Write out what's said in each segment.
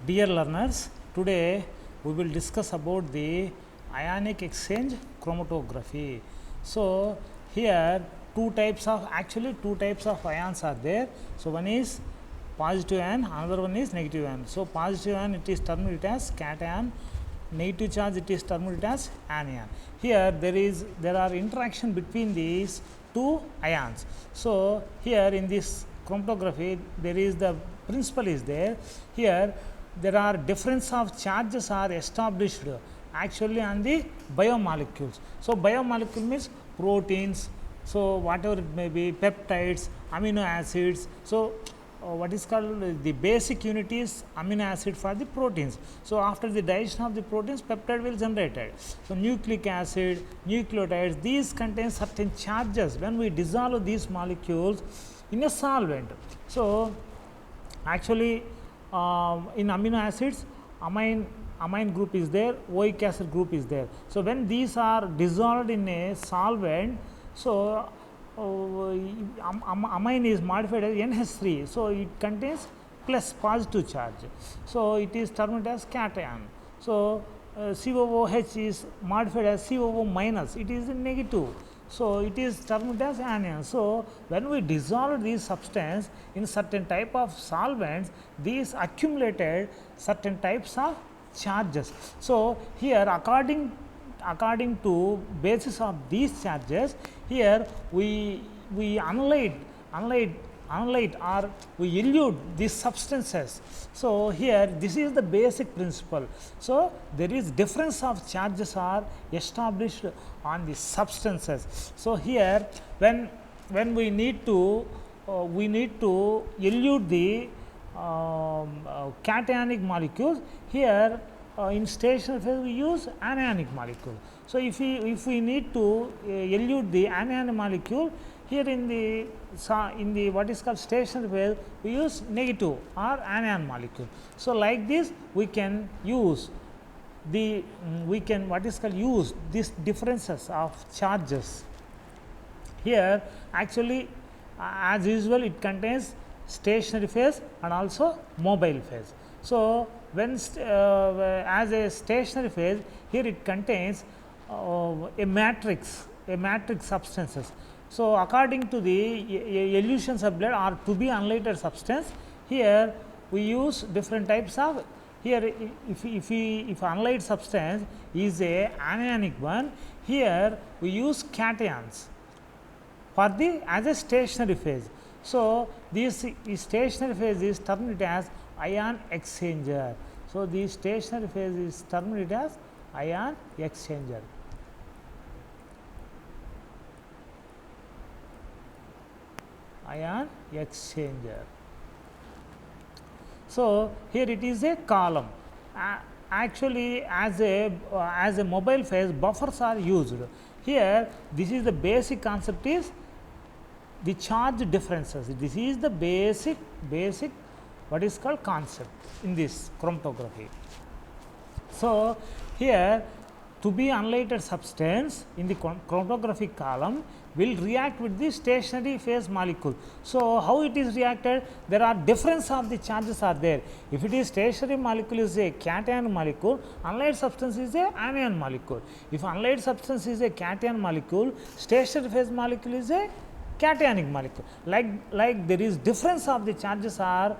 Dear learners, today we will discuss about the ionic exchange chromatography. So, here two types of ions are there. So, one is positive ion, another one is negative ion. So, positive ion it is termed it as cation, negative charge it is termed it as anion. Here there are interaction between these two ions. So, here in this chromatography there is the principle is there. Here there are difference of charges are established actually on the biomolecules. So, biomolecule means proteins, so whatever it may be, peptides, amino acids. So, what is called the basic unit is amino acid for the proteins. So, after the digestion of the proteins, peptide will generated. So, nucleic acid, nucleotides, these contain certain charges when we dissolve these molecules in a solvent. So, actually in amino acids amine group is there, oic acid group is there. So, when these are dissolved in a solvent, so amine is modified as NH3. So, it contains plus positive charge. So, it is termed as cation. So, COOH is modified as COO minus, it is negative. So, it is termed as anion. So, when we dissolve these substance in certain type of solvents, these accumulated certain types of charges. So, here according to basis of these charges, here we analyze or we elute these substances. So, here this is the basic principle. So, there is difference of charges are established on the substances. So, here when we need to elute the cationic molecules, here in stationary phase we use anionic molecule. So, if we need to elute the anionic molecule, here in the what is called stationary phase we use negative or anion molecule. So, like this we can use the use these differences of charges. Here actually as usual it contains stationary phase and also mobile phase. So, when as a stationary phase, here it contains a matrix substances. So, according to the elution sublet or to be unlighted substance, here we use different types of. Here if unlighted substance is a anionic one, here we use cations for the as a stationary phase. So, this stationary phase is termed as ion exchanger. So, the stationary phase is termed as ion exchanger. Ion exchanger. So, here it is a column. Actually, as a mobile phase, buffers are used. Here, this is the basic concept is the charge differences. This is the basic what is called concept in this chromatography. So, here to be unlighted substance in the chromatographic column will react with the stationary phase molecule. So, how it is reacted? There are difference of the charges are there. If it is stationary molecule is a cation molecule, unlighted substance is a anion molecule. If unlighted substance is a cation molecule, stationary phase molecule is a cationic molecule. Like there is difference of the charges are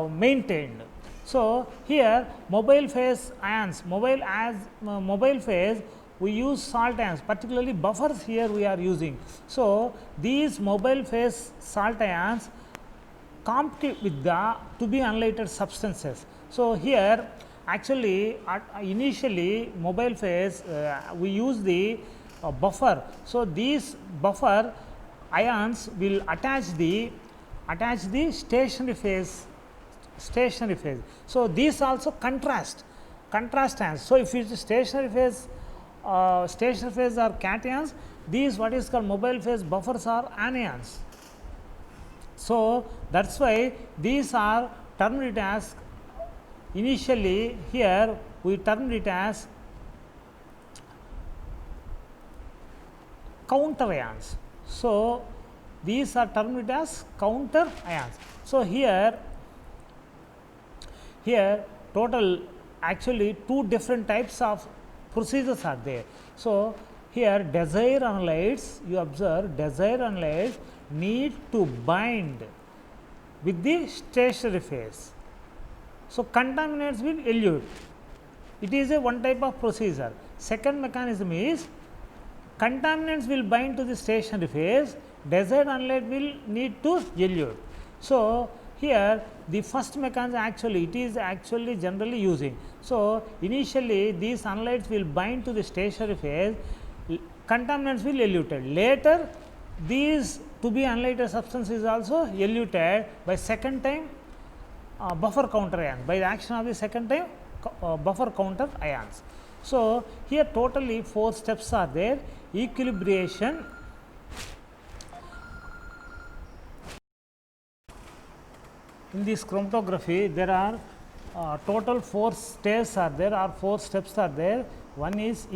maintained. So, here mobile phase ions, mobile phase we use salt ions, particularly buffers here we are using. So, these mobile phase salt ions compete with the to be unlighted substances. So, here actually initially mobile phase we use the buffer. So, these buffer ions will attach the stationary phase. So, these also contrast ions. So, if it is stationary phase are cations, these what is called mobile phase buffers are anions. So, that is why these are termed it as initially here we termed it as counter ions. So, these are termed as counter ions. So, here here total actually two different types of procedures are there. So, here desired analytes, you observe desired analytes need to bind with the stationary phase. So, contaminants will elute, it is a one type of procedure. Second mechanism is contaminants will bind to the stationary phase, desired analyte will need to elute. So, here the first mechanism actually it is actually generally using. So, initially these analytes will bind to the stationary phase, contaminants will eluted. Later these to be analyted substance is also eluted by second time buffer counter ions, by the action of the second time buffer counter ions. So, here totally 4 steps are there: equilibration, in this chromatography there are total 4 stages are there, or 4 steps are there. One is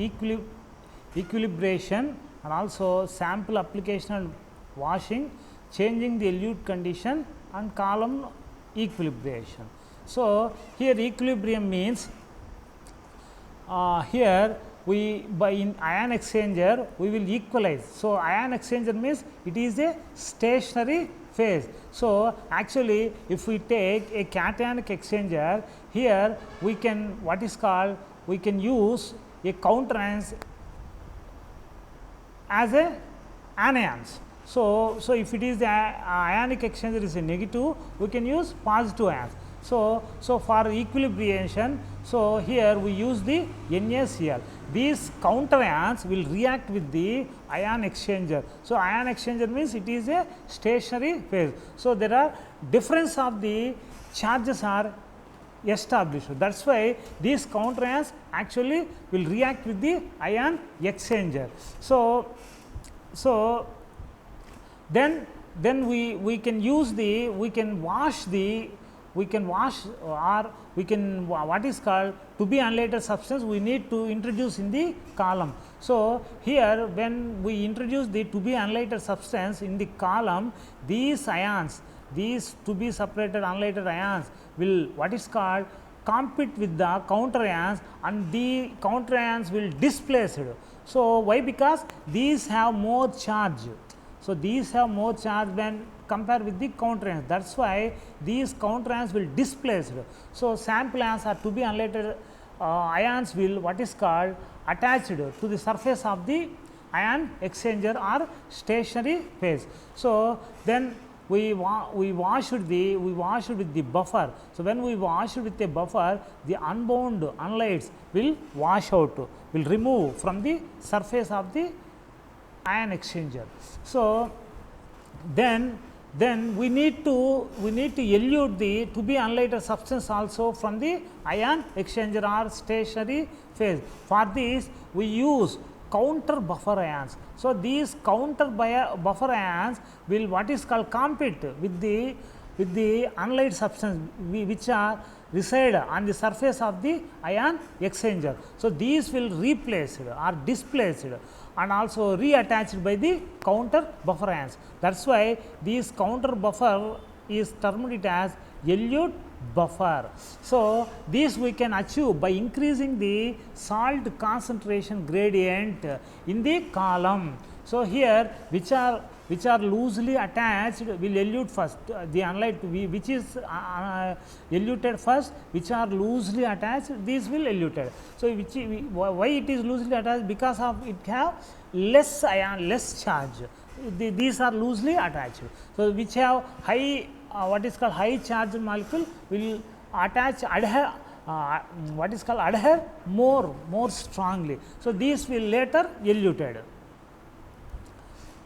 equilibration, and also sample application and washing, changing the elute condition, and column equilibration. So, here equilibrium means here we by in ion exchanger we will equalize. So, ion exchanger means it is a stationary phase. So, actually if we take a cationic exchanger, here we can what is called we can use a counter ions as a anions. So, if it is the ionic exchanger is a negative, we can use positive ions. So, for equilibration, so here we use the NaCl. These counter ions will react with the ion exchanger. So, ion exchanger means it is a stationary phase. So, there are difference of the charges are established. That is why these counter ions actually will react with the ion exchanger. So, then we can use the we can wash or we can what is called to be annihilated substance we need to introduce in the column. So, here when we introduce the to be annihilated substance in the column, these ions, these to be separated annihilated ions will what is called compete with the counter ions, and the counter ions will displace it. So, why? Because these have more charge. So, these have more charge when compared with the counter ions. That is why these counter ions will displace. So, sample ions are to be annihilated ions will what is called attached to the surface of the ion exchanger or stationary phase. So, then we wash with the buffer. So, when we wash with the buffer, the unbound analytes will wash out, will remove from the surface of the ion exchanger. So, then we need to elute the to be annihilated substance also from the ion exchanger or stationary phase. For this we use counter buffer ions. So, these counter buffer ions will what is called compete with the annihilated substance which are reside on the surface of the ion exchanger. So, these will replace or displaced and also reattached by the counter buffer ions. That is why these counter buffer is termed it as elute buffer. So, this we can achieve by increasing the salt concentration gradient in the column. So, here which are loosely attached will elute first, the analyte which is eluted first, which are loosely attached, these will eluted. So, why it is loosely attached? Because of it have less ion, less charge, these are loosely attached. So, which have high what is called high charge molecule will adhere what is called adhere more strongly. So, these will later eluted.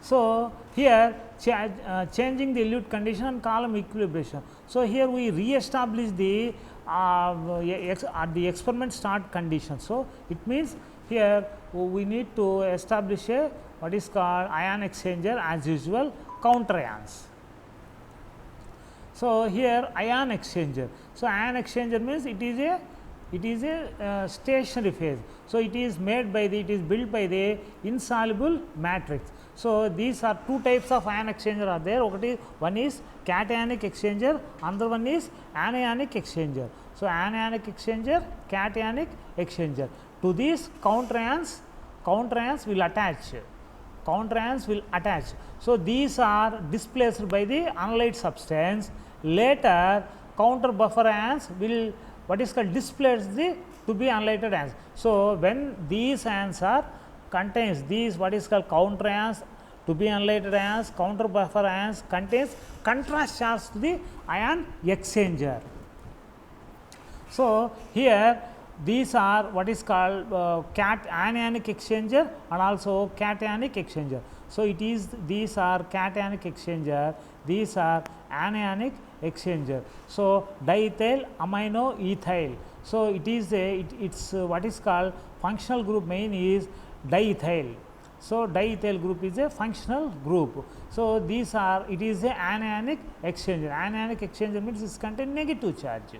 So, here changing the elute condition and column equilibration. So, here we re-establish the the experiment start condition. So, it means here we need to establish a what is called ion exchanger as usual counter ions. So, here ion exchanger. So, ion exchanger means it is a stationary phase. So, it is made by the it is built by the insoluble matrix. So, these are two types of ion exchanger are there. One is cationic exchanger, another one is anionic exchanger. So, anionic exchanger, cationic exchanger. To these counter ions will attach. Counter ions will attach. So, these are displaced by the analyte substance. Later, counter buffer ions will what is called displace the to be unlighted ions. So, when these ions are contains these what is called counter ions to be unlighted ions, counter buffer ions contains contrast charge to the ion exchanger. So, here these are what is called anionic exchanger and also cationic exchanger. So, it is these are cationic exchanger, these are anionic exchanger. So, diethyl amino ethyl. So, it is it's what is called functional group main is diethyl. So, diethyl group is a functional group. So, these are it is a anionic exchanger. Anionic exchanger means it contain negative charge.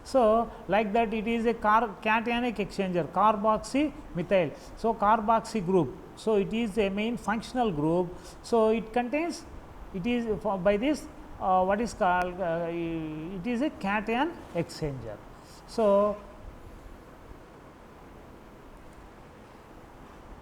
So, like that it is a cationic exchanger, carboxy methyl. So, carboxy group. So, it is a main functional group. So, it contains it is by this what is called it is a cation exchanger. So,